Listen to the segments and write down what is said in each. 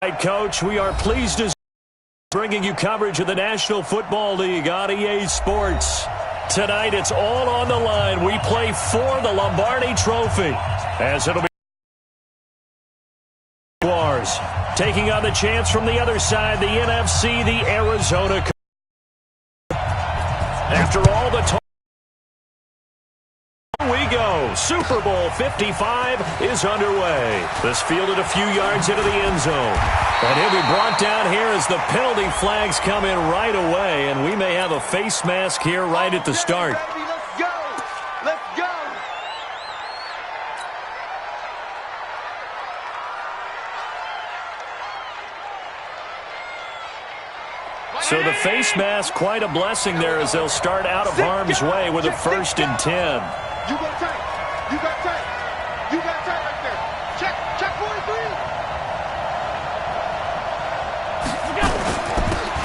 Right, Coach, we are pleased to bringing you coverage of the National Football League on EA Sports. Tonight, it's all on the line. We play for the Lombardi Trophy, as it'll be Wars taking on the chance from the other side, the NFC, the Arizona. After all the talk, here we go. Super Bowl 55 is underway. This fielded a few yards into the end zone. And he'll be brought down here as the penalty flags come in right away. And we may have a face mask here right at the start. Let's go. Let's go. So the face mask, quite a blessing there as they'll start out of harm's way with a 1st and 10. You got tight. You got tight. You got tight right there. Check 43.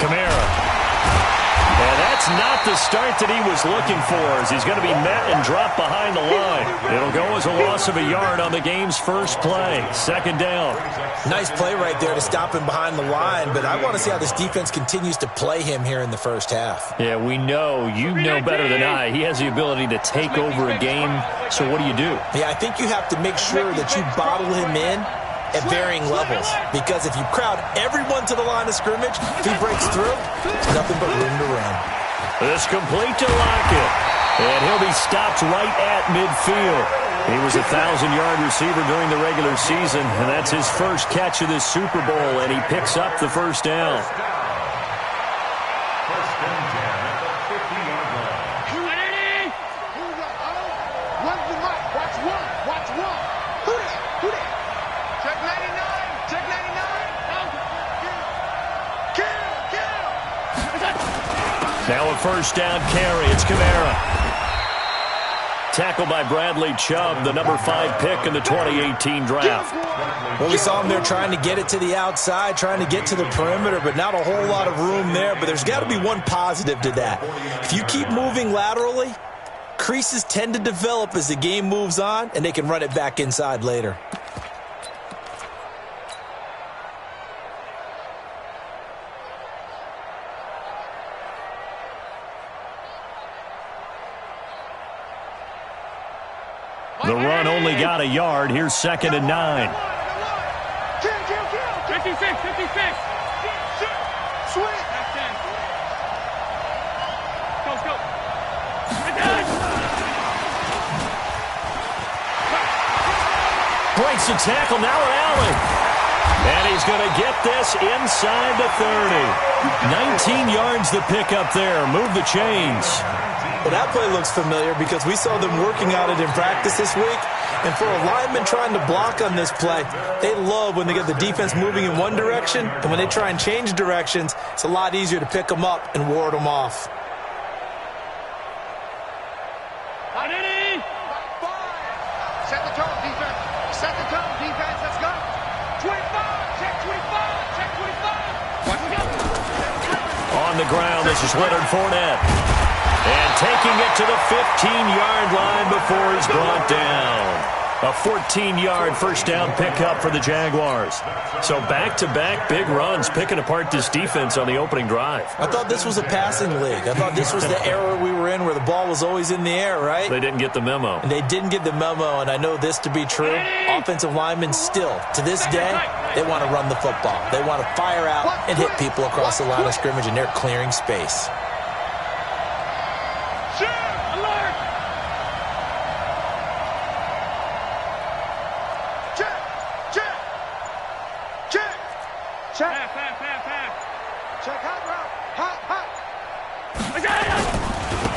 Kamara. And that's not the start that he was looking for, as he's going to be met and dropped behind the line. It'll go as a loss of a yard on the game's first play. 2nd down. Nice play right there to stop him behind the line, but I want to see how this defense continues to play him here in the first half. Yeah, we know, you know better than I, he has the ability to take over a game. So what do you do? Yeah, I think you have to make sure that you bottle him in at varying levels, because if you crowd everyone to the line of scrimmage, if he breaks through, there's nothing but room to run. This complete to Lockett, and he'll be stopped right at midfield. He was a 1,000-yard receiver during the regular season, and that's his first catch of this Super Bowl, and he picks up the 1st down. Now a 1st down carry. It's Kamara. Tackled by Bradley Chubb, the number 5 pick in the 2018 draft. Well, we saw him there trying to get it to the outside, trying to get to the perimeter, but not a whole lot of room there. But there's got to be one positive to that. If you keep moving laterally, creases tend to develop as the game moves on, and they can run it back inside later. The run only got a yard. Here's 2nd and 9. 56. Swing. Go. Breaks the tackle. Now an alley. And he's going to get this inside the 30. 19 yards the pick up there. Move the chains. Well, that play looks familiar because we saw them working on it in practice this week. And for a lineman trying to block on this play, they love when they get the defense moving in one direction. And when they try and change directions, it's a lot easier to pick them up and ward them off. Set the tone, defense. Set the tone, defense. Let's go. 25. Check 25. Check 25. On the ground, this is Leonard Fournette. And taking it to the 15-yard line before he's brought down. A 14-yard 1st down pickup for the Jaguars. So back-to-back big runs picking apart this defense on the opening drive. I thought this was a passing league. I thought this was the era we were in where the ball was always in the air, right? They didn't get the memo. And they didn't get the memo, and I know this to be true. Offensive linemen still, to this day, they want to run the football. They want to fire out and hit people across the line of scrimmage, and they're clearing space.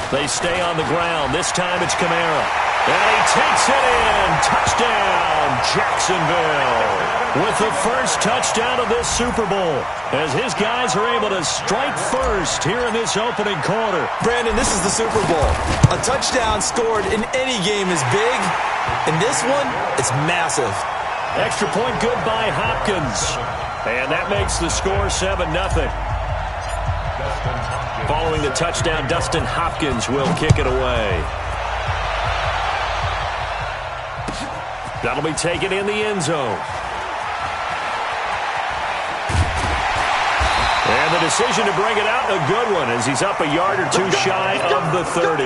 They stay on the ground. This time it's Kamara. And he takes it in. Touchdown, Jacksonville. With the first touchdown of this Super Bowl, as his guys are able to strike first here in this opening quarter. Brandon, this is the Super Bowl. A touchdown scored in any game is big. In this one, it's massive. Extra point good by Hopkins. And that makes the score 7-0. Following the touchdown, Dustin Hopkins will kick it away. That'll be taken in the end zone. And the decision to bring it out, a good one, as he's up a yard or two shy of the 30.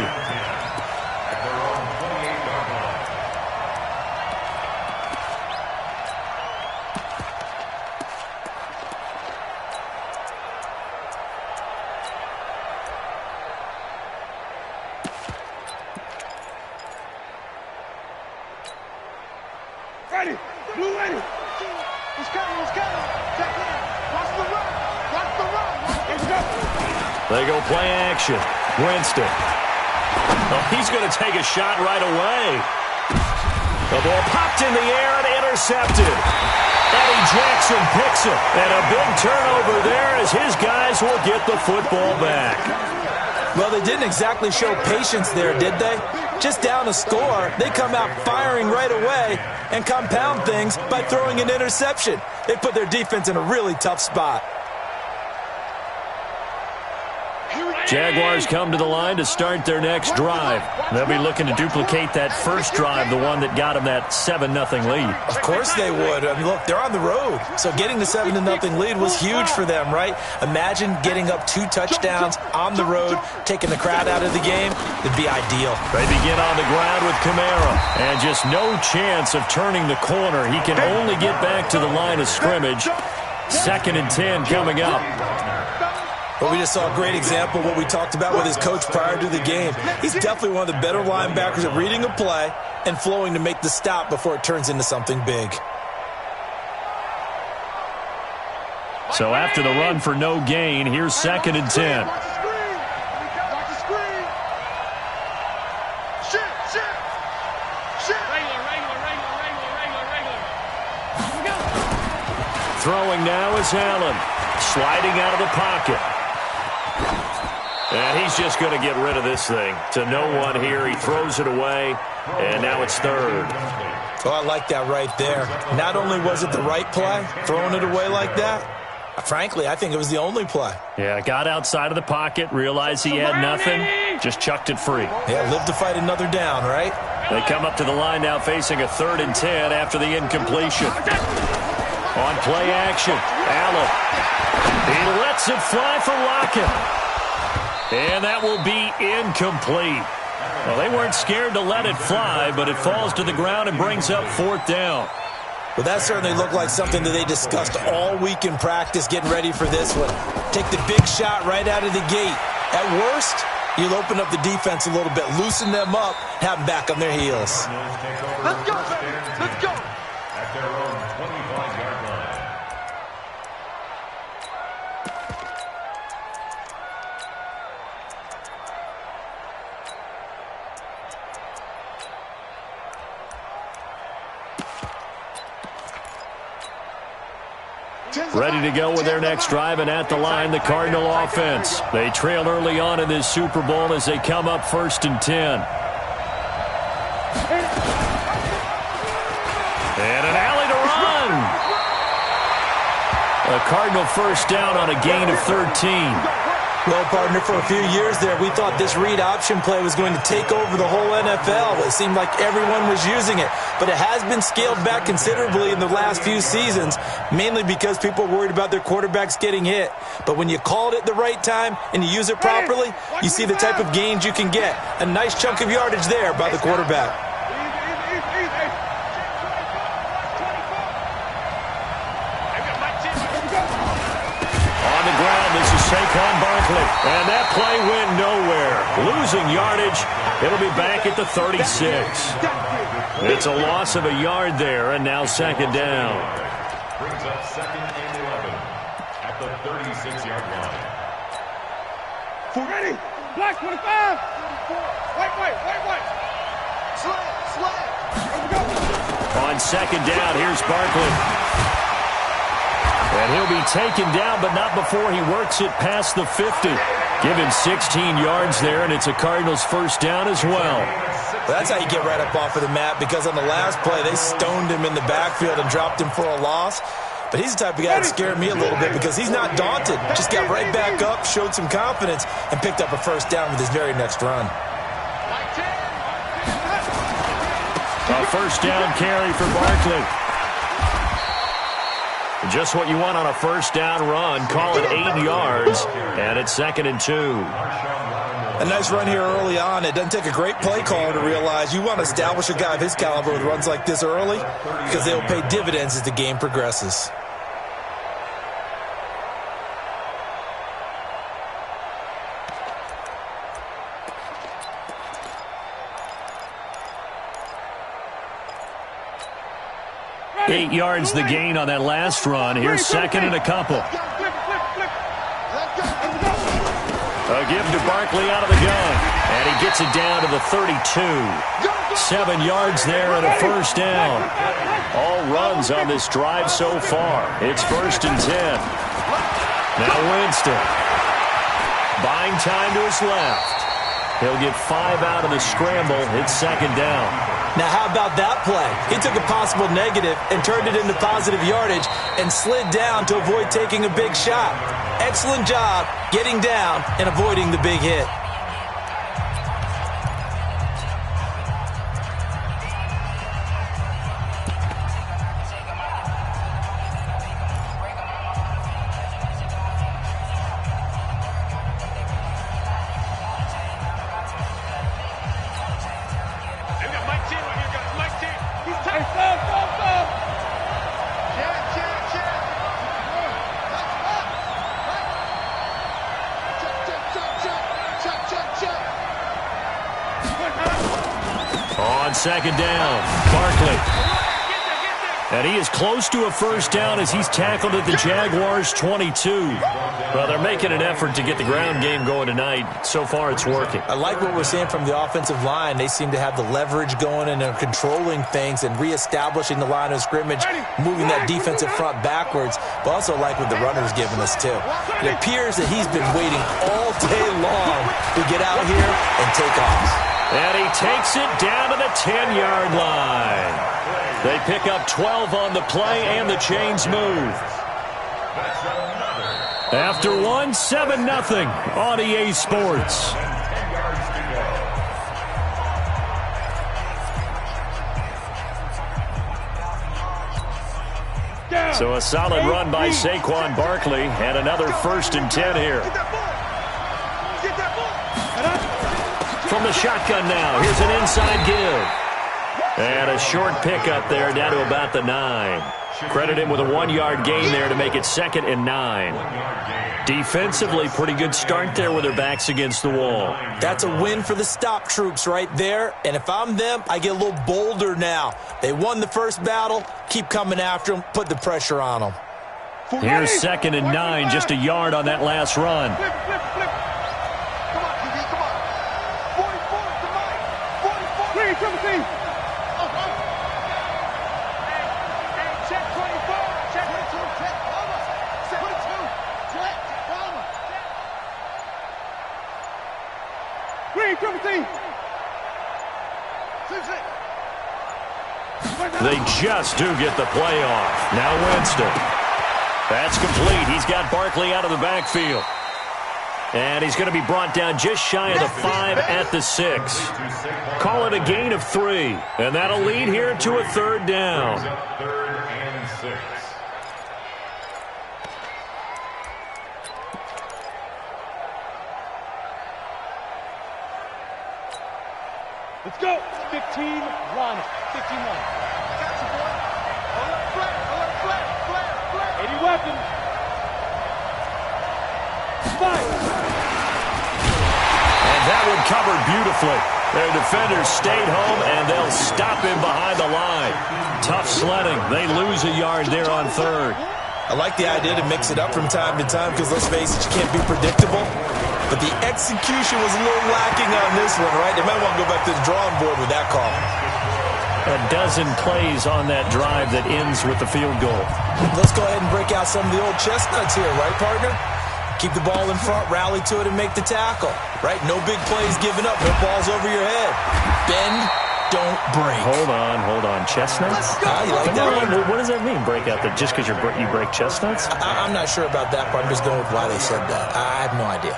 Ready. Blue ready. He's coming. He's coming. Check in. Watch the run. Watch the run. Let's go. They go play action. Winston. Oh, he's going to take a shot right away. The ball popped in the air and intercepted. Eddie Jackson picks it. And a big turnover there as his guys will get the football back. Well, they didn't exactly show patience there, did they? Just down a score, they come out firing right away and compound things by throwing an interception. They put their defense in a really tough spot. Jaguars come to the line to start their next drive. They'll be looking to duplicate that first drive, the one that got them that 7-0 lead. Of course they would. I mean, look, they're on the road, so getting the 7-0 lead was huge for them, right? Imagine getting up 2 touchdowns on the road, taking the crowd out of the game. It'd be ideal. They begin on the ground with Kamara, and just no chance of turning the corner. He can only get back to the line of scrimmage. 2nd and 10 coming up. But we just saw a great example of what we talked about with his coach prior to the game. He's definitely one of the better linebackers at reading a play and flowing to make the stop before it turns into something big. So after the run for no gain, here's 2nd and 10. Throwing now is Allen. Sliding out of the pocket. And he's just going to get rid of this thing. To no one here. He throws it away. And now it's 3rd. Oh, I like that right there. Not only was it the right play, throwing it away like that, frankly, I think it was the only play. Yeah, got outside of the pocket, realized he had nothing, just chucked it free. Yeah, live to fight another down, right? They come up to the line now facing a 3rd and 10 after the incompletion. On play action, Allen. He lets it fly for Lockett. And that will be incomplete. Well, they weren't scared to let it fly, but it falls to the ground and brings up 4th down. Well, that certainly looked like something that they discussed all week in practice, getting ready for this one. Take the big shot right out of the gate. At worst, you'll open up the defense a little bit, loosen them up, have them back on their heels. Let's go, baby. Let's go. At their own 25-yard line. Ready to go with their next drive, and at the line, the Cardinal offense. They trail early on in this Super Bowl as they come up 1st and 10. And an alley to run. A Cardinal first down on a gain of 13. Well, partner, for a few years there, we thought this read option play was going to take over the whole NFL. It seemed like everyone was using it, but it has been scaled back considerably in the last few seasons, mainly because people are worried about their quarterbacks getting hit. But when you call it at the right time and you use it properly, you see the type of gains you can get. A nice chunk of yardage there by the quarterback. On the ground, this is Saquon Barkley. And that play went nowhere. Losing yardage. It'll be back at the 36. It's a loss of a yard there, and now 2nd down. Brings up 2nd and 11 at the 36-yard line. Ready. Black 25. White. Slide. On 2nd down, here's Barkley. And he'll be taken down, but not before he works it past the 50. Give him 16 yards there, and it's a Cardinals first down as well. That's how you get right up off of the mat, because on the last play, they stoned him in the backfield and dropped him for a loss. But he's the type of guy that scared me a little bit because he's not daunted. Just got right back up, showed some confidence, and picked up a first down with his very next run. A first down carry for Barkley. Just what you want on a first down run. Call it 8 yards, and it's 2nd and 2. A nice run here early on. It doesn't take a great play caller to realize you want to establish a guy of his caliber with runs like this early because they will pay dividends as the game progresses. Eight yards the gain on that last run. Here's 2nd and a couple. A give to Barkley out of the gun. And he gets it down to the 32. 7 yards there and a first down. All runs on this drive so far. It's 1st and 10. Now Winston. Buying time to his left. He'll get 5 out of the scramble. It's 2nd down. Now, how about that play? He took a possible negative and turned it into positive yardage and slid down to avoid taking a big shot. Excellent job getting down and avoiding the big hit. On 2nd down, Barkley. And he is close to a first down as he's tackled at the Jaguars' 22. Well, they're making an effort to get the ground game going tonight. So far, it's working. I like what we're seeing from the offensive line. They seem to have the leverage going and they're controlling things and reestablishing the line of scrimmage, moving that defensive front backwards, but also like what the runner's giving us, too. It appears that he's been waiting all day long to get out here and take off. And he takes it down to the 10-yard line. They pick up 12 on the play, and the chains move. After one, 7-0 on EA Sports. So a solid run by Saquon Barkley, and another 1st and 10 here. From the shotgun now, here's an inside give. And a short pickup there down to about the 9. Credit him with a 1-yard gain there to make it 2nd and 9. Defensively, pretty good start there with their backs against the wall. That's a win for the stop troops right there. And if I'm them, I get a little bolder now. They won the first battle. Keep coming after them. Put the pressure on them. Here's 2nd and 9, just a yard on that last run. They just do get the play off. Now Winston. That's complete. He's got Barkley out of the backfield. And he's going to be brought down just shy of the 5 at the 6. Call it a gain of 3. And that'll lead here to a 3rd down. 3rd and 6. Let's go. 15-1. 15-1. 80 weapons. 5. And that one covered beautifully. Their defenders stayed home, and they'll stop him behind the line. Tough sledding. They lose a yard there on 3rd. I like the idea to mix it up from time to time because, let's face it, you can't be predictable. But the execution was a little lacking on this one, right? They might want to go back to the drawing board with that call. A dozen plays on that drive that ends with the field goal. Let's go ahead and break out some of the old chestnuts here, right, partner? Keep the ball in front, rally to it, and make the tackle, right? No big plays given up, no balls over your head. Bend, don't break. Hold on. Chestnuts? You like that one? What does that mean, break out? That just because you break chestnuts? I'm not sure about that, but I'm just going with why they said that. I have no idea.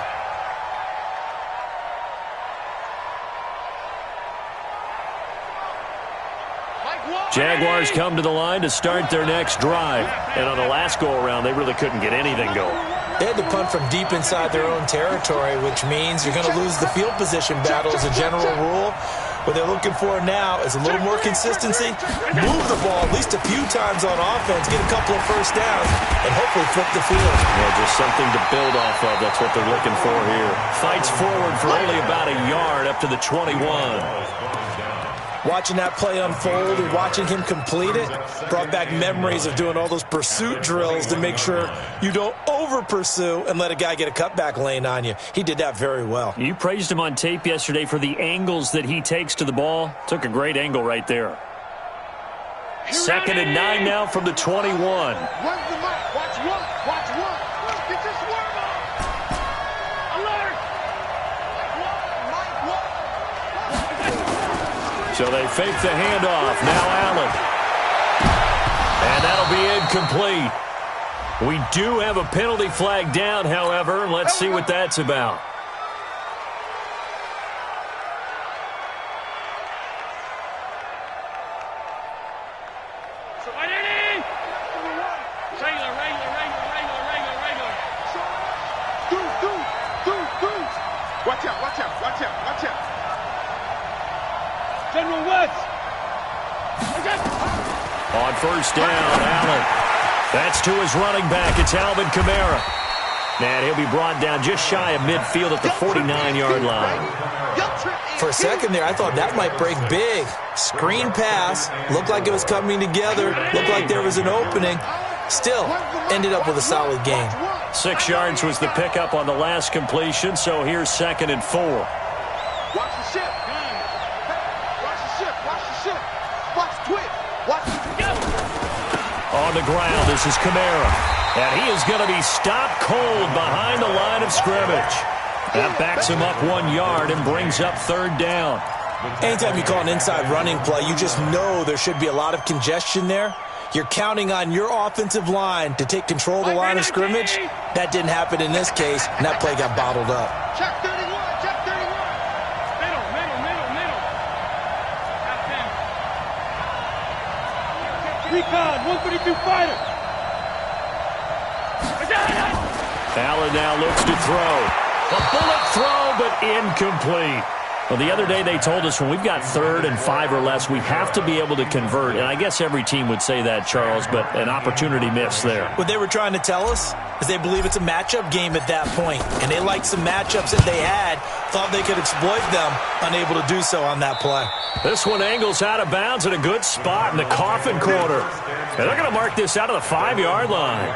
Jaguars come to the line to start their next drive. And on the last go-around, they really couldn't get anything going. They had to punt from deep inside their own territory, which means you're going to lose the field position battle as a general rule. What they're looking for now is a little more consistency, move the ball at least a few times on offense, get a couple of first downs, and hopefully flip the field. Yeah, just something to build off of. That's what they're looking for here. Fights forward for only about a yard up to the 21. Watching that play unfold and watching him complete it brought back memories of doing all those pursuit drills to make sure you don't over-pursue and let a guy get a cutback lane on you. He did that very well. You praised him on tape yesterday for the angles that he takes to the ball. Took a great angle right there. 2nd and 9 now from the 21. Run the mic. Watch one. Watch one. Get this worm on. Alert. So they fake the handoff. Now Allen. And that'll be incomplete. We do have a penalty flag down, however. Let's see what that's about. Watch out, watch out, watch out, watch out. General West. On first down, Allen. That's to his running back. It's Alvin Kamara. And he'll be brought down just shy of midfield at the 49-yard line. For a second there, I thought that might break big. Screen pass. Looked like it was coming together. Looked like there was an opening. Still, ended up with a solid gain. 6 yards was the pickup on the last completion, so here's 2nd and 4. Watch the ship. Watch the ship. Watch the ship. Watch twitch. Watch the On the ground, this is Kamara. And he is going to be stopped cold behind the line of scrimmage. That backs him up 1 yard and brings up 3rd down. Anytime you call an inside running play, you just know there should be a lot of congestion there. You're counting on your offensive line to take control of the line of scrimmage. That didn't happen in this case, and that play got bottled up. check 31. Check 31. Middle. Recon, 132 fighter. Allen now looks to throw. A bullet throw, but incomplete. Well, the other day they told us when we've got 3rd and 5 or less, we have to be able to convert. And I guess every team would say that, Charles, but an opportunity missed there. What they were trying to tell us is they believe it's a matchup game at that point. And they liked some matchups that they had, thought they could exploit them, unable to do so on that play. This one angles out of bounds at a good spot in the coffin corner. And they're going to mark this out of the 5-yard line.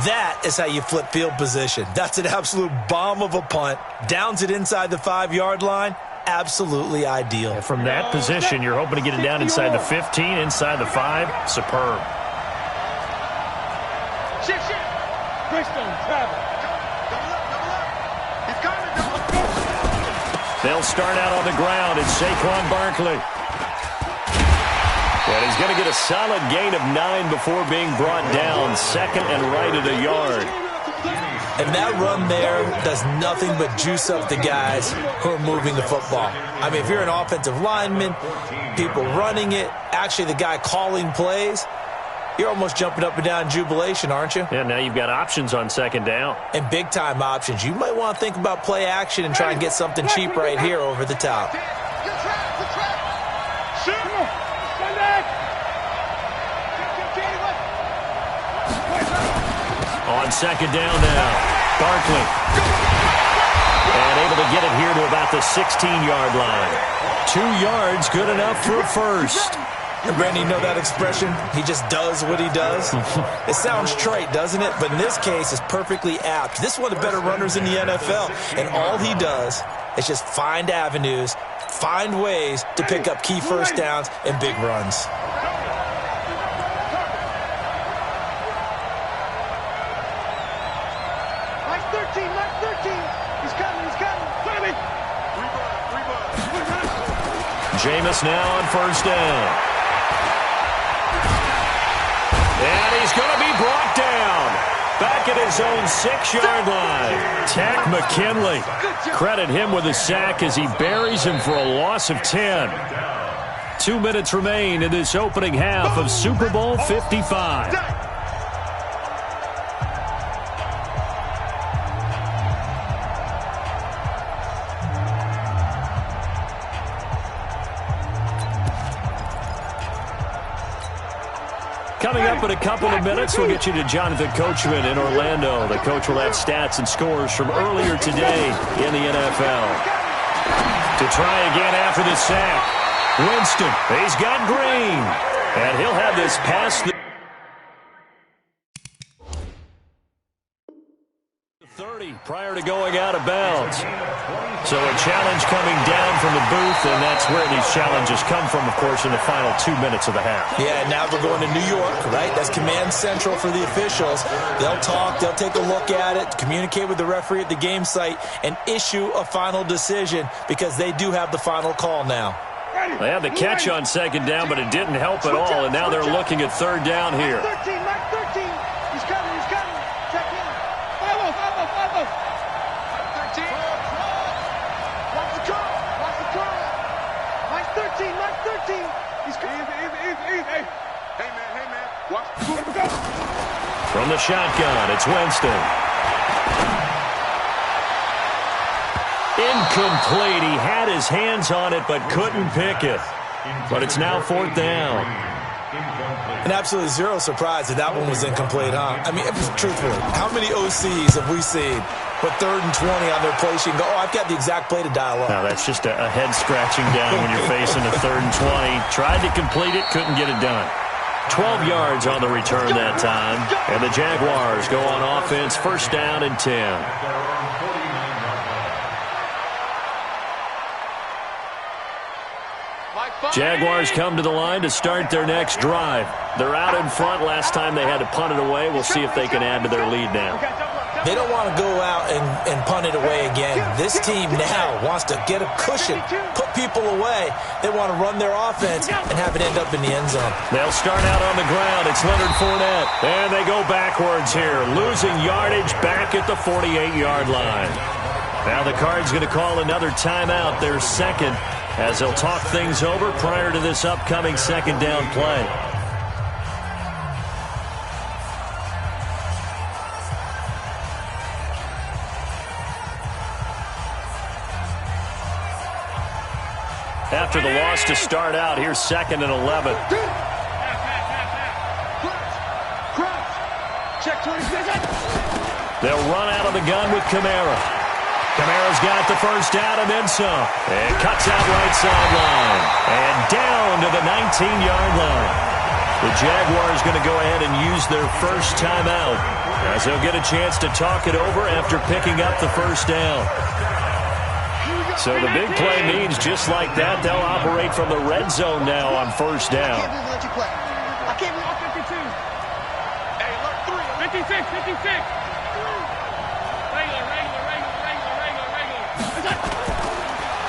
That is how you flip field position. That's an absolute bomb of a punt. Downs it inside the 5-yard line. Absolutely ideal. And from that position, you're hoping to get it down inside the 15, inside the 5. Superb. Shit. Greystone, travel. Double up. He's coming. Double up. They'll start out on the ground. It's Saquon Barkley. And he's going to get a solid gain of 9 before being brought down. 2nd and right at a yard. And that run there does nothing but juice up the guys who are moving the football. I mean, if you're an offensive lineman, people running it, actually the guy calling plays, you're almost jumping up and down in jubilation, aren't you? Yeah, now you've got options on 2nd down. And big-time options. You might want to think about play action and try and get something cheap right here over the top. Good trap. Shoot. On 2nd down now, Barkley. And able to get it here to about the 16-yard line. 2 yards, good enough for a first. And Brandon, you know that expression? He just does what he does. It sounds trite, doesn't it? But in this case, it's perfectly apt. This is one of the better runners in the NFL. And all he does is just find avenues, find ways to pick up key first downs and big runs. Jameis now on first down. And he's going to be brought down. Back at his own 6-yard line. Tack McKinley. Credit him with a sack as he buries him for a loss of 10. 2 minutes remain in this opening half of Super Bowl 55. Coming up in a couple of minutes, we'll get you to Jonathan Coachman in Orlando. The coach will have stats and scores from earlier today in the NFL. To try again after the sack, Winston, he's got Green, and he'll have this past the 30 prior to going out of bounds. So a challenge coming down from the booth, and that's where these challenges come from, of course, in the final 2 minutes of the half. Yeah, now we're going to New York, right? That's command central for the officials. They'll talk, they'll take a look at it, communicate with the referee at the game site, and issue a final decision because they do have the final call now. They had the catch on second down, but it didn't help at all, and now they're looking at third down here. Mark 13. He's coming. Check in. 5-0. Mark 13. Watch the curl. Mark 13. He's coming. Easy. Hey, man. Watch. From the shotgun, it's Winston. Incomplete. He had his hands on it but couldn't pick it. But it's now fourth down. And absolutely zero surprise that one was incomplete, huh? I mean, truthfully, how many OCs have we seen put 3rd and 20 on their play sheet and go, oh, I've got the exact play to dial up? Now, that's just a head-scratching down when you're facing a 3rd and 20. Tried to complete it, couldn't get it done. 12 yards on the return that time. And the Jaguars go on offense, first down and 10. Jaguars come to the line to start their next drive. They're out in front. Last time they had to punt it away. We'll see if they can add to their lead now. They don't want to go out and punt it away again. This team now wants to get a cushion, put people away. They want to run their offense and have it end up in the end zone. They'll start out on the ground. It's Leonard Fournette. And they go backwards here, losing yardage back at the 48-yard line. Now the Cards going to call another timeout, their second, as they'll talk things over prior to this upcoming second down play. After the loss to start out, here's 2nd and 11. Check 26. They'll run out of the gun with Kamara. Kamara's got the first down and then some. And cuts out right sideline. And down to the 19-yard line. The Jaguars going to go ahead and use their first timeout as they'll get a chance to talk it over after picking up the first down. So the big play means just like that, they'll operate from the red zone now on first down. I can't believe we let you play. I can't believe 52. Hey, look, 3. 56.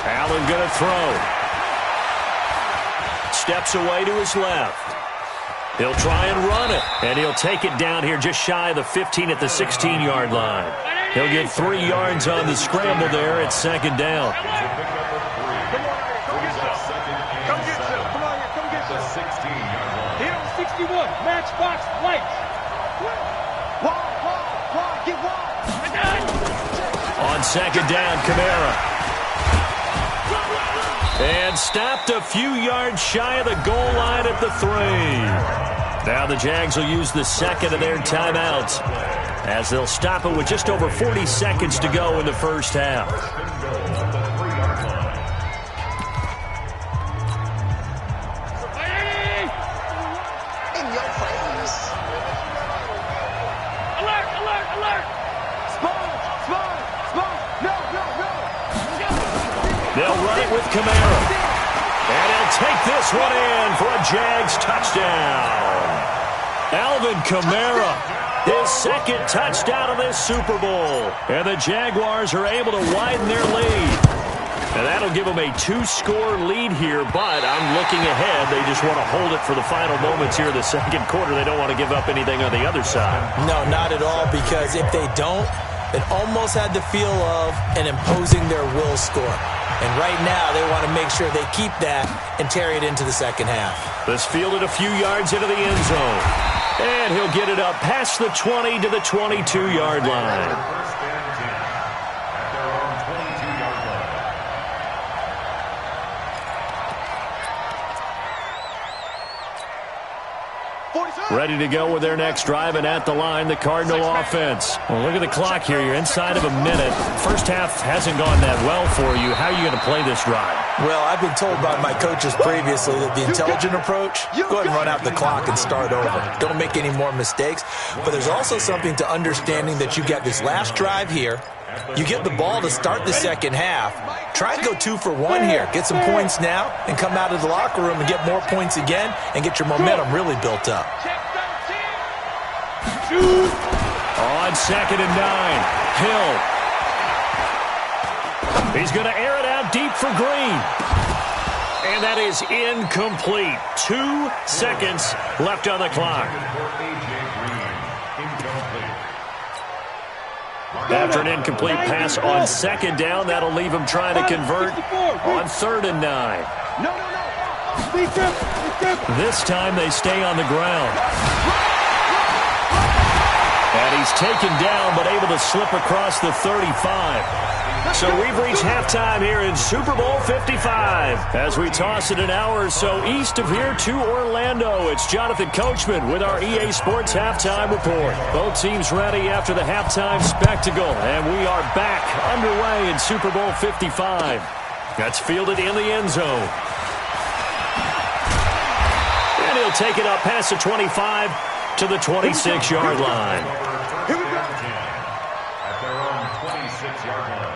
Allen going to throw. Steps away to his left. He'll try and run it, and he'll take it down here just shy of the 15 at the 16-yard line. He'll get 3 yards on the scramble there at second down. Come get some. Come get some. 16-yard line. Hit on 61. Matchbox lights. Wide. Get wide. On second down, Kamara. And stopped a few yards shy of the goal line at the 3. Now the Jags will use the second of their timeouts as they'll stop it with just over 40 seconds to go in the first half. In your face. Alert. Smart. No. They'll run it with Kamara. And he'll take this one in for a Jags touchdown. Alvin Kamara, his second touchdown of this Super Bowl. And the Jaguars are able to widen their lead. And that'll give them a 2-score lead here, but I'm looking ahead. They just want to hold it for the final moments here of the second quarter. They don't want to give up anything on the other side. No, not at all, because if they don't, it almost had the feel of an imposing their will score. And right now, they want to make sure they keep that and carry it into the second half. This fielded a few yards into the end zone. And he'll get it up past the 20 to the 22-yard line. First and 10 at their own 22-yard line. Ready to go with their next drive, and at the line, the Cardinal offense. Well, look at the clock here. You're inside of a minute. First half hasn't gone that well for you. How are you going to play this drive? Well, I've been told by my coaches previously that the intelligent approach, go ahead and run out the clock and start over. Don't make any more mistakes. But there's also something to understanding that you got this last drive here. You get the ball to start the second half. Try and go 2 for 1 here. Get some points now and come out of the locker room and get more points again and get your momentum really built up. On 2nd and 9, Hill. He's going to air it out deep for Green. And that is incomplete. 2 seconds left on the clock. After an incomplete pass on 2nd down, that'll leave him trying to convert on 3rd and 9. This time they stay on the ground. And he's taken down, but able to slip across the 35. So we've reached halftime here in Super Bowl 55. As we toss it an hour or so east of here to Orlando, it's Jonathan Coachman with our EA Sports Halftime Report. Both teams ready after the halftime spectacle, and we are back underway in Super Bowl 55. That's fielded in the end zone. And he'll take it up past the 25 to the 26-yard line. Here we go. At their own 26-yard line.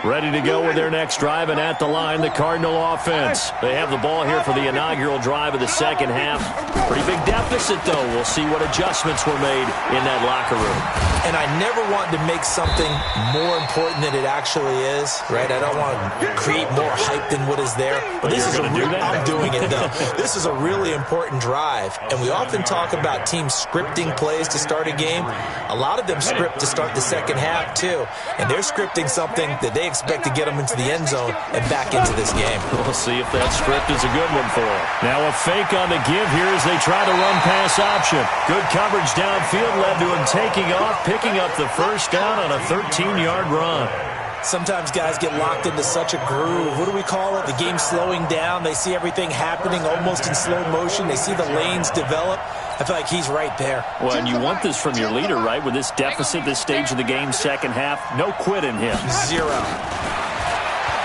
Ready to go with their next drive, and at the line, the Cardinal offense. They have the ball here for the inaugural drive of the second half. Pretty big deficit, though. We'll see what adjustments were made in that locker room. And I never want to make something more important than it actually is, right? I don't want to create more hype than what is there. But this is I'm doing it, though. This is a really important drive. And we often talk about teams scripting plays to start a game. A lot of them script to start the second half, too. And they're scripting something that they expect to get them into the end zone and back into this game. We'll see if that script is a good one for them. Now a fake on the give here as they try to run pass option. Good coverage downfield led to him taking off, picking up the first down on a 13-yard run. Sometimes guys get locked into such a groove. What do we call it? The game slowing down. They see everything happening almost in slow motion. They see the lanes develop. I feel like he's right there. Well, and you want this from your leader, right? With this deficit, this stage of the game, second half, no quit in him. 0.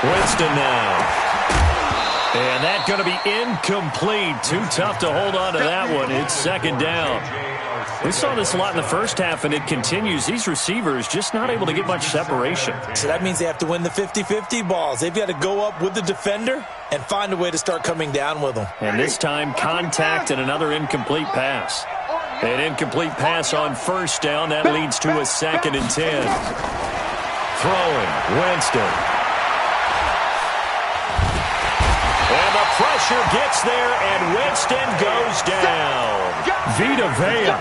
Winston now. And that's going to be incomplete. Too tough to hold on to that one. It's 2nd down. We saw this a lot in the first half, and it continues. These receivers just not able to get much separation. So that means they have to win the 50-50 balls. They've got to go up with the defender and find a way to start coming down with them. And this time, contact and another incomplete pass. An incomplete pass on 1st down. That leads to a 2nd and 10. Throwing, Winston. And the pressure gets there, and Winston goes down. Vita Vea,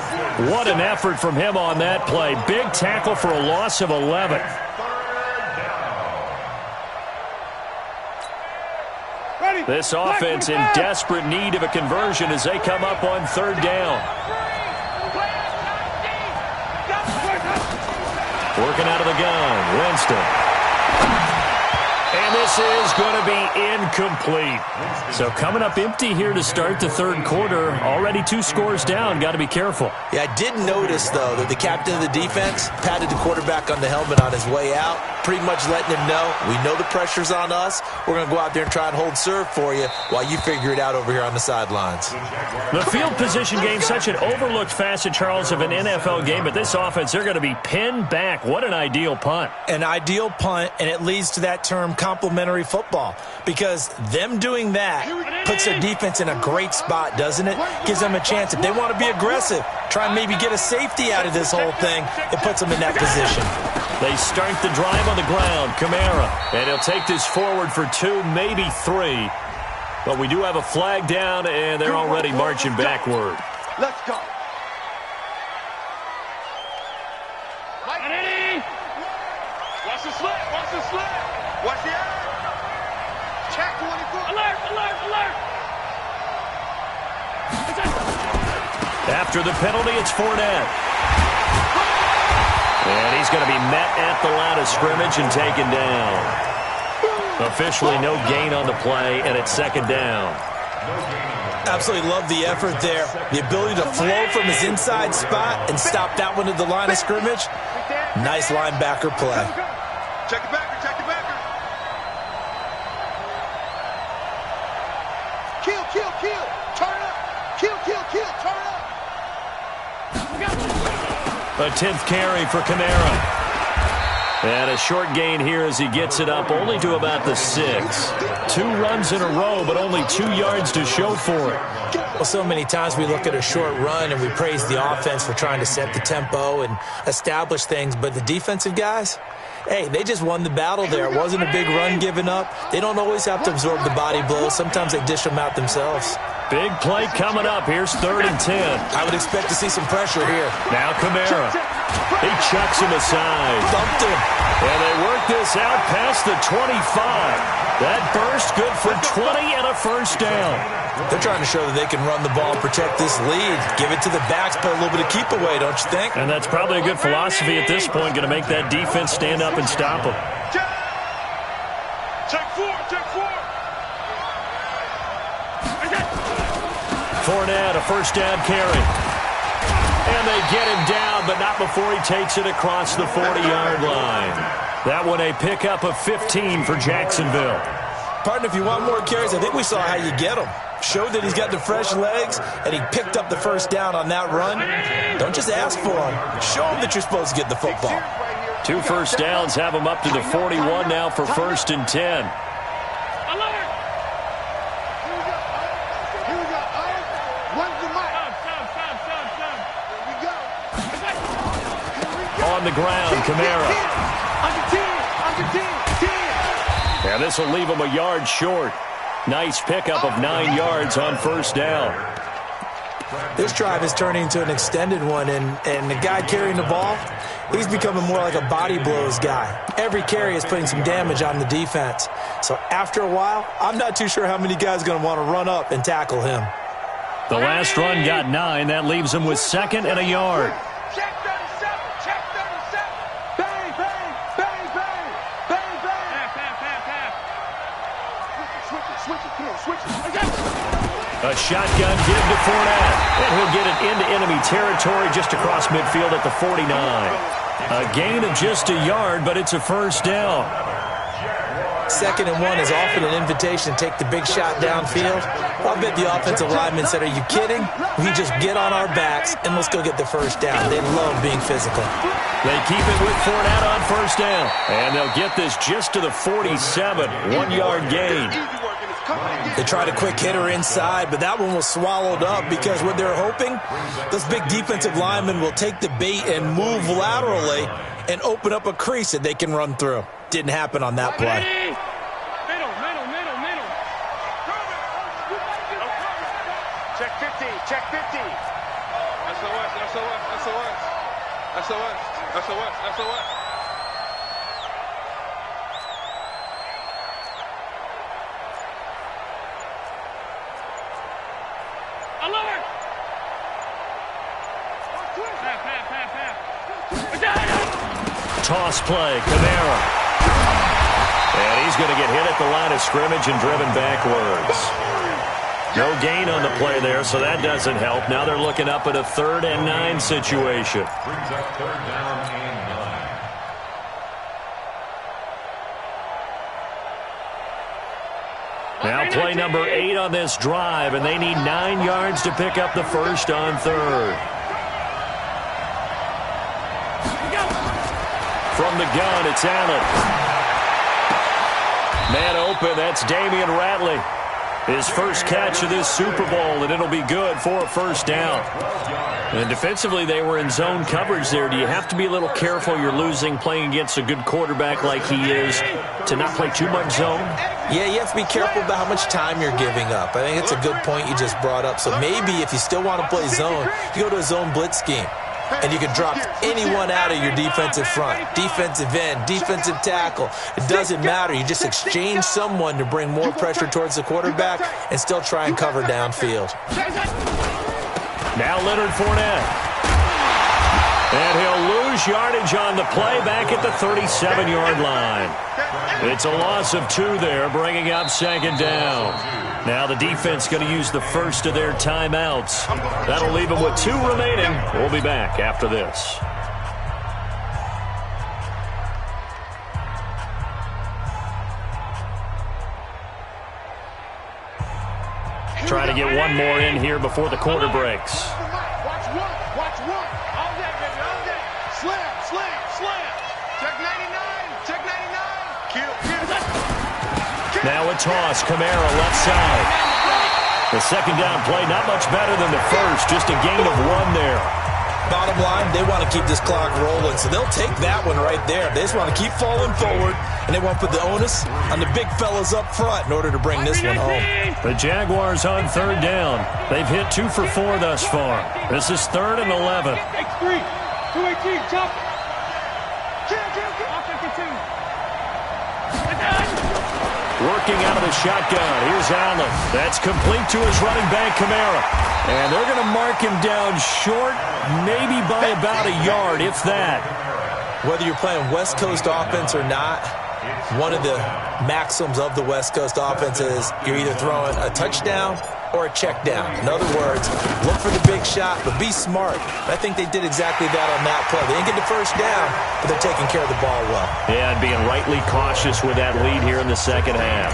what an effort from him on that play. Big tackle for a loss of 11. This offense in desperate need of a conversion as they come up on 3rd down. Working out of the gun, Winston. And this is going to be incomplete. So coming up empty here to start the 3rd quarter. Already 2 scores down. Got to be careful. Yeah, I did notice, though, that the captain of the defense patted the quarterback on the helmet on his way out, pretty much letting him know, we know the pressure's on us. We're going to go out there and try and hold serve for you while you figure it out over here on the sidelines. The field position game, such an overlooked facet, Charles, of an NFL game. But this offense, they're going to be pinned back. What an ideal punt. An ideal punt, and it leads to that term complementary football, because them doing that puts their defense in a great spot, doesn't it? Gives them a chance. If they want to be aggressive, try and maybe get a safety out of this whole thing, it puts them in that position. They start the drive on the ground. Kamara, and he'll take this forward for 2, maybe 3. But we do have a flag down, and they're already marching backward. Let's go. Watch the slip. Watch the slip. Watch the eye. Check 24. Alert, alert, alert. After the penalty, it's Fournette. And he's going to be met at the line of scrimmage and taken down. Officially no gain on the play, and it's second down. Absolutely love the effort there. The ability to flow from his inside spot and stop that one at the line of scrimmage. Nice linebacker play. Check the backer, check the backer. Kill, kill, kill. Turn up. Kill, kill, kill. Turn up. A 10th carry for Kamara. And a short gain here as he gets it up only to about the 6. 2 runs in a row, but only 2 yards to show for it. Well, so many times we look at a short run and we praise the offense for trying to set the tempo and establish things, but the defensive guys, hey, they just won the battle there. It wasn't a big run given up. They don't always have to absorb the body blows. Sometimes they dish them out themselves. Big play coming up. Here's 3rd and 10. I would expect to see some pressure here. Now Kamara. He chucks him aside. Dumped him. And they work this out past the 25. That burst good for 20 and a first down. They're trying to show that they can run the ball and protect this lead. Give it to the backs, play a little bit of keep away, don't you think? And that's probably a good philosophy at this point, going to make that defense stand up and stop them. Check 4, check 4. Fournette, a first down carry. And they get him down, but not before he takes it across the 40-yard line. That one a pickup of 15 for Jacksonville. Partner, if you want more carries, I think we saw how you get them. Showed that he's got the fresh legs, and he picked up the first down on that run. Don't just ask for them. Show them that you're supposed to get the football. 2 first downs have him up to the 41 now for 1st and 10. On the ground, Kamara. And this will leave him a yard short. Nice pickup of 9 yards on first down. This drive is turning into an extended one, and the guy carrying the ball, he's becoming more like a body blows guy. Every carry is putting some damage on the defense. So after a while, I'm not too sure how many guys are going to want to run up and tackle him. The last run got 9. That leaves him with 2nd and a yard. Check 37, check 37. Bang, bang, bang, bang, bang, bang. Half. Switch it, come on, switch it. A shotgun give to Fournette. And he'll get it into enemy territory just across midfield at the 49. A gain of just a yard, but it's a first down. 2nd and 1 is often an invitation to take the big shot downfield. I bet the offensive lineman said, are you kidding? We just get on our backs and let's go get the first down. They love being physical. They keep it with Fournette on first down. And they'll get this just to the 47. 1-yard gain. They tried a quick hitter inside, but that one was swallowed up because what they're hoping, those big defensive linemen will take the bait and move laterally and open up a crease that they can run through. Didn't happen on that play. Middle. Check 50, check 50. SOS. Alert! Toss play, Kamara. And he's going to get hit at the line of scrimmage and driven backwards. No gain on the play there, so that doesn't help. Now they're looking up at a 3rd and 9 situation. Brings up 3rd down and 9. Now play number 8 on this drive, and they need 9 yards to pick up the first on 3rd. From the gun, it's Allen. Man open, that's Damian Ratley. His first catch of this Super Bowl, and it'll be good for a first down. And defensively, they were in zone coverage there. Do you have to be a little careful? You're losing playing against a good quarterback like he is to not play too much zone? Yeah, you have to be careful about how much time you're giving up. I think it's a good point you just brought up. So maybe if you still want to play zone, you go to a zone blitz scheme. and you can drop anyone out of your defensive front, defensive end, defensive tackle. It doesn't matter. You just exchange someone to bring more pressure towards the quarterback and still try and cover downfield. Now Leonard Fournette. And he'll lose yardage on the play back at the 37-yard line. It's a loss of 2 there, bringing up second down. Now the defense going to use the first of their timeouts. That'll leave them with 2 remaining. We'll be back after this. Try to get one more in here before the quarter breaks. Watch one. All day, baby, all day. Slam. Check 99. Check 99. Kill. Now a toss. Kamara left side. The second down play, not much better than the first. Just a gain of 1 there. Bottom line, they want to keep this clock rolling, so they'll take that one right there. They just want to keep falling forward, and they want to put the onus on the big fellas up front in order to bring this one home. The Jaguars on third down. They've hit 2 for 4 thus far. This is 3rd and 11. X3, 218, jump. Working out of the shotgun. Here's Allen. That's complete to his running back, Kamara. And they're going to mark him down short, maybe by about a yard, if that. Whether you're playing West Coast offense or not, one of the maxims of the West Coast offense is you're either throwing a touchdown or a check down. In other words, look for the big shot, but be smart. I think they did exactly that on that play. They didn't get the first down, but they're taking care of the ball well. Yeah, and being rightly cautious with that lead here in the second half.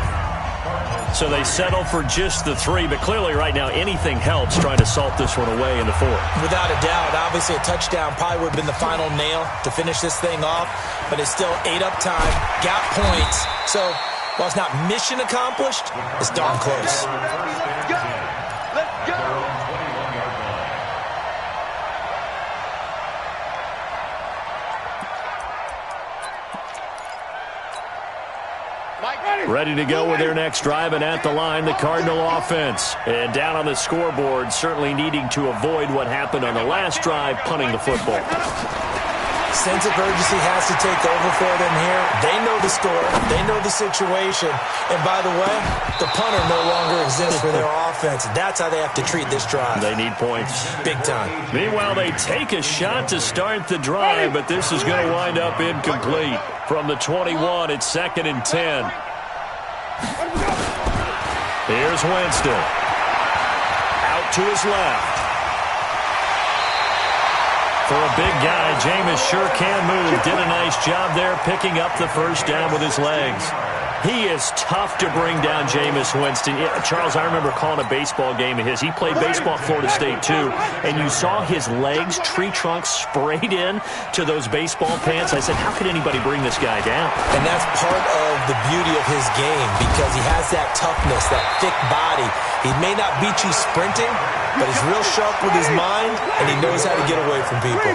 So they settle for just the 3, but clearly right now anything helps trying to salt this one away in the 4th. Without a doubt, obviously a touchdown probably would have been the final nail to finish this thing off, but it's still ate up time, got points. So while it's not mission accomplished, it's darn close. Let's go. Ready to go with their next drive, and at the line, the Cardinal offense. And down on the scoreboard, certainly needing to avoid what happened on the last drive, punting the football. Sense of urgency has to take over for them here. They know the score. They know the situation. And by the way, the punter no longer exists for their offense. That's how they have to treat this drive. They need points. Big time. Meanwhile, they take a shot to start the drive, but this is going to wind up incomplete. From the 21, it's 2nd and 10. Here's Winston. Out to his left. For a big guy, Jameis sure can move. Did a nice job there picking up the first down with his legs. He is tough to bring down, Jameis Winston. Yeah, Charles, I remember calling a baseball game of his. He played baseball at Florida State, too. And you saw his legs, tree trunks sprayed in to those baseball pants. I said, how could anybody bring this guy down? And that's part of the beauty of his game because he has that toughness, that thick body. He may not beat you sprinting, but he's real sharp with his mind, and he knows how to get away from people.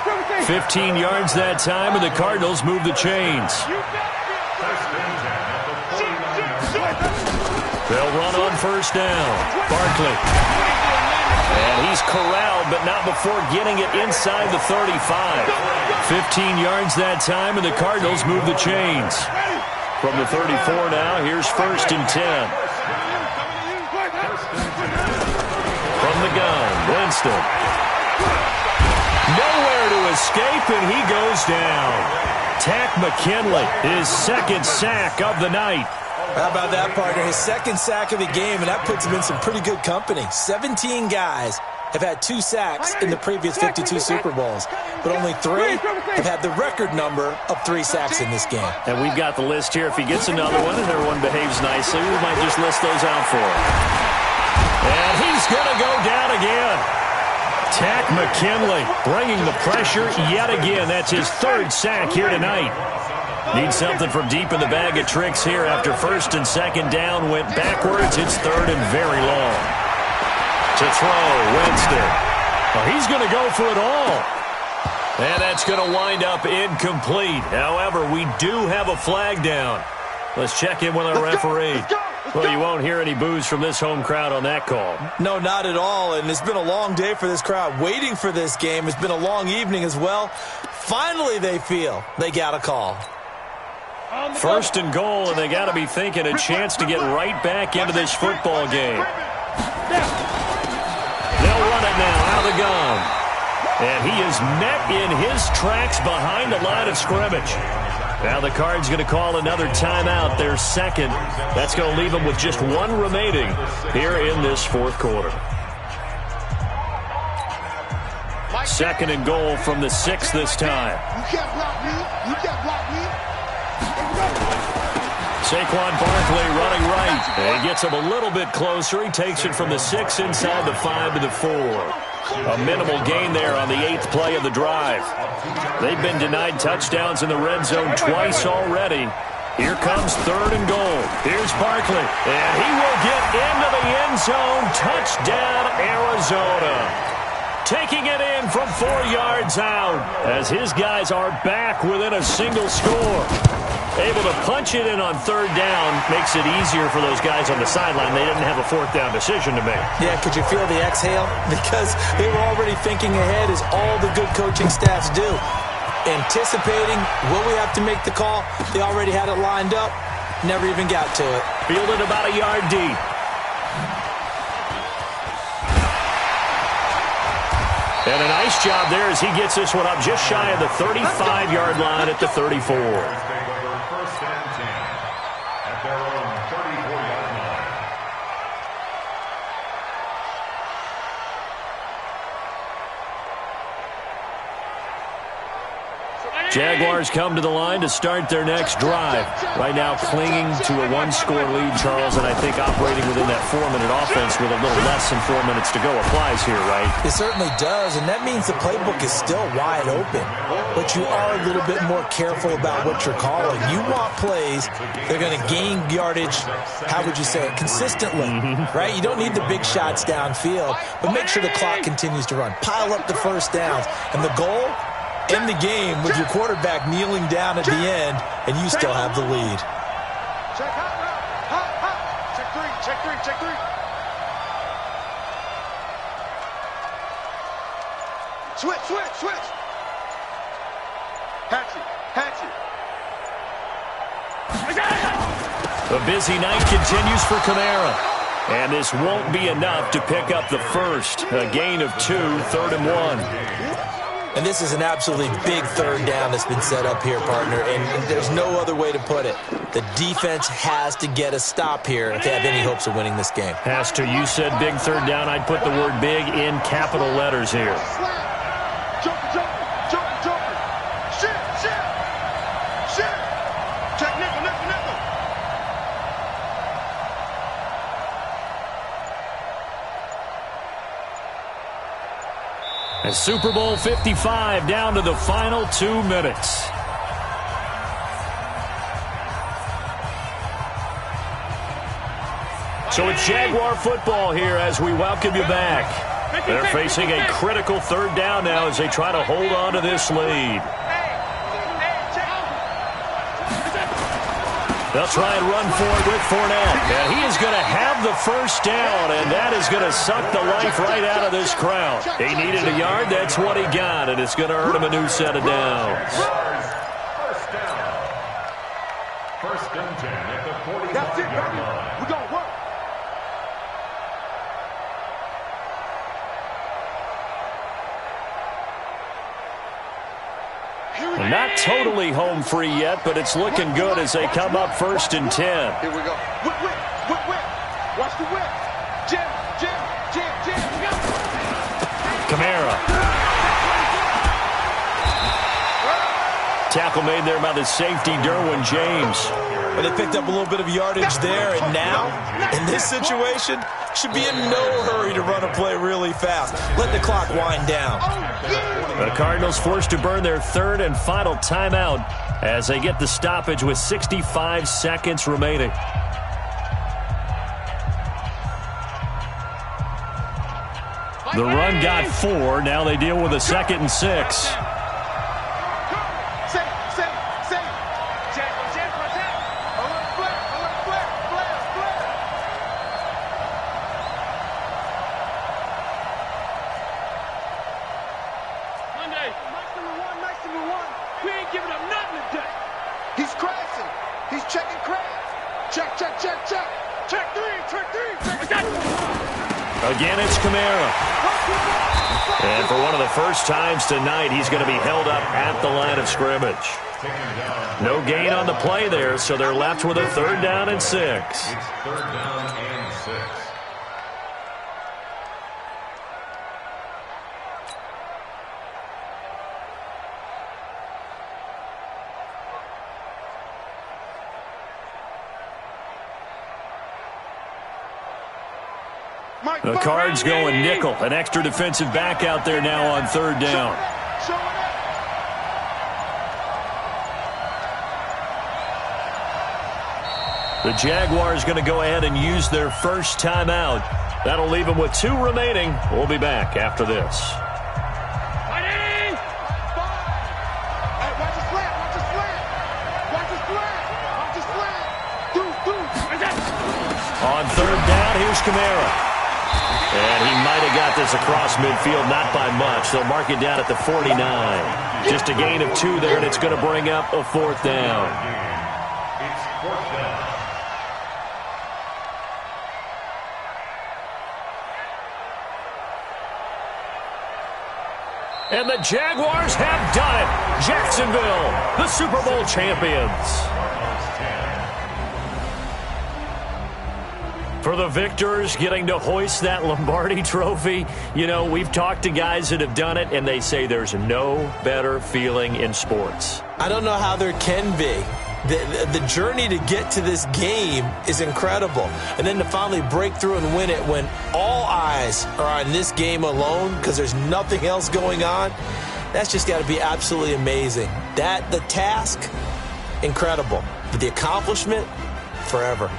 15 yards that time, and the Cardinals move the chains. They'll run on first down. Barkley. And he's corralled, but not before getting it inside the 35. 15 yards that time, and the Cardinals move the chains. From the 34 now, here's 1st and 10. From the gun, Winston. Nowhere to escape, and he goes down. Tack McKinley, his 2nd sack of the night. How about that, partner? His 2nd sack of the game, and that puts him in some pretty good company. 17 guys have had 2 sacks in the previous 52 Super Bowls, but only 3 have had the record number of 3 sacks in this game. And we've got the list here. If he gets another one and everyone behaves nicely, we might just list those out for him. And he's going to go down again. Tack McKinley bringing the pressure yet again. That's his 3rd sack here tonight. Needs something from deep in the bag of tricks here after 1st and 2nd down. Went backwards. It's 3rd and very long. To throw, Winston. Oh, he's going to go for it all. And that's going to wind up incomplete. However, we do have a flag down. Let's check in with our referee. Well, you won't hear any boos from this home crowd on that call. No, not at all, and it's been a long day for this crowd waiting for this game. It's been a long evening as well. Finally, they feel they got a call. First and goal, and they got to be thinking a chance to get right back into this football game. They'll run it now out of the gun. And he is met in his tracks behind the line of scrimmage. Now the Cards going to call another timeout, their second. That's going to leave them with just one remaining here in this fourth quarter. Second and goal from the 6 this time. You can't block me. You can't block me. Saquon Barkley running right. And he gets him a little bit closer. He takes it from the 6 inside the 5 to the 4. A minimal gain there on the 8th play of the drive. They've been denied touchdowns in the red zone twice already. Here comes third and goal. Here's Barkley. And he will get into the end zone. Touchdown, Arizona. Taking it in from 4 yards out as his guys are back within a single score. Able to punch it in on third down makes it easier for those guys on the sideline. They didn't have a fourth down decision to make. Yeah, could you feel the exhale? Because they were already thinking ahead, as all the good coaching staffs do. Anticipating, will we have to make the call? They already had it lined up. Never even got to it. Fielded about a yard deep. And a nice job there as he gets this one up just shy of the 35-yard line at the 34. Jaguars come to the line to start their next drive. Right now clinging to a one-score lead, Charles, and I think operating within that 4-minute offense with a little less than 4 minutes to go applies here, right? It certainly does, and that means the playbook is still wide open. But you are a little bit more careful about what you're calling. You want plays that are going to gain yardage, how would you say it, consistently, right? You don't need the big shots downfield, but make sure the clock continues to run. Pile up the first downs, and the goal? End the game with your quarterback kneeling down at the end, and you still have the lead. Check hot route. Hot, hot. Check three, check three, check three. Switch, switch, switch. Hatchet, hatchet. A busy night continues for Kamara. And this won't be enough to pick up the first. A gain of 2, 3rd and 1. And this is an absolutely big third down that's been set up here, partner, and there's no other way to put it. The defense has to get a stop here if they have any hopes of winning this game. Has to. You said big third down. I'd put the word big in capital letters here. Slap. Jumper, jumper, jumper, jumper. Shit, shit. Shit. Check nickel, nickel, nickel. And Super Bowl 55 down to the final 2 minutes. So it's Jaguar football here as we welcome you back. They're facing a critical third down now as they try to hold on to this lead. They'll try and run for it with Fournette. And he is going to have the first down, and that is going to suck the life right out of this crowd. He needed a yard. That's what he got, and it's going to earn him a new set of downs. First down. First and 10 at the 45-yard line. We're going to work. And not totally home free yet, but it's looking good as they come up 1st and 10. Here we go. Whip, whip, whip, whip. Watch the whip. Jam, jam, jam, jam. Kamara. Tackle made there by the safety, Derwin James. But they picked up a little bit of yardage there, and now, in this situation, should be in no hurry to run a play really fast. Let the clock wind down. The Cardinals forced to burn their 3rd and final timeout as they get the stoppage with 65 seconds remaining. The run got 4. Now they deal with a 2nd and 6. checking crabs. Check, check, check, check. Check three, check three. Again, it's Kamara. And for one of the first times tonight, he's going to be held up at the line of scrimmage. No gain on the play there, so they're left with a 3rd down and 6. It's 3rd down and 6. The Cards going nickel. An extra defensive back out there now on 3rd down. The Jaguars going to go ahead and use their first timeout. That'll leave them with 2 remaining. We'll be back after this. On 3rd down, here's Kamara. And he might have got this across midfield, not by much. They'll mark it down at the 49. Just a gain of 2 there, and it's going to bring up a 4th down. It's 4th down. And the Jaguars have done it. Jacksonville, the Super Bowl champions. For the victors, getting to hoist that Lombardi trophy, you know, we've talked to guys that have done it, and they say there's no better feeling in sports. I don't know how there can be. The journey to get to this game is incredible. And then to finally break through and win it when all eyes are on this game alone because there's nothing else going on, that's just got to be absolutely amazing. The task, incredible. But the accomplishment, forever.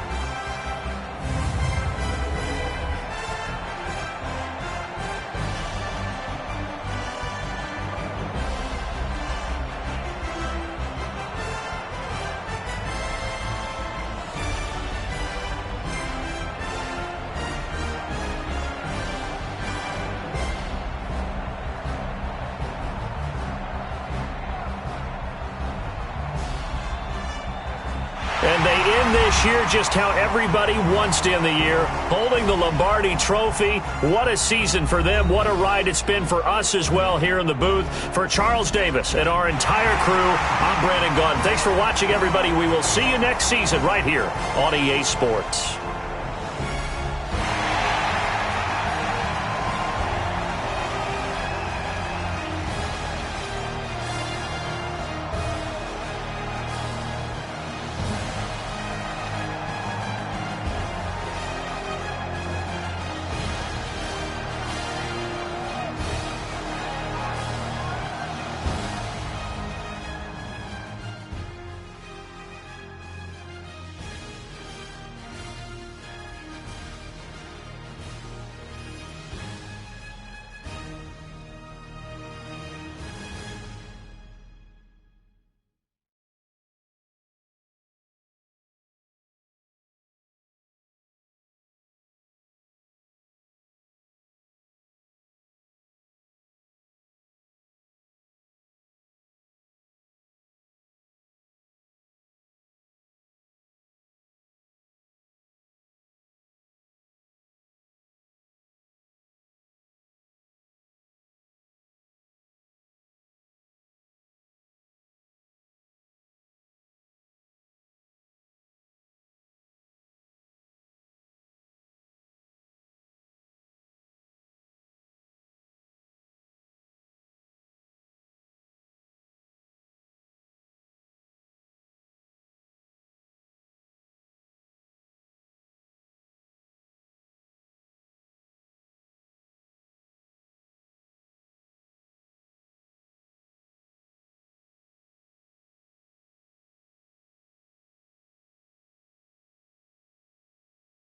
And they end this year just how everybody wants to end the year, holding the Lombardi trophy. What a season for them. What a ride it's been for us as well here in the booth. For Charles Davis and our entire crew, I'm Brandon Gaudin. Thanks for watching, everybody. We will see you next season right here on EA Sports.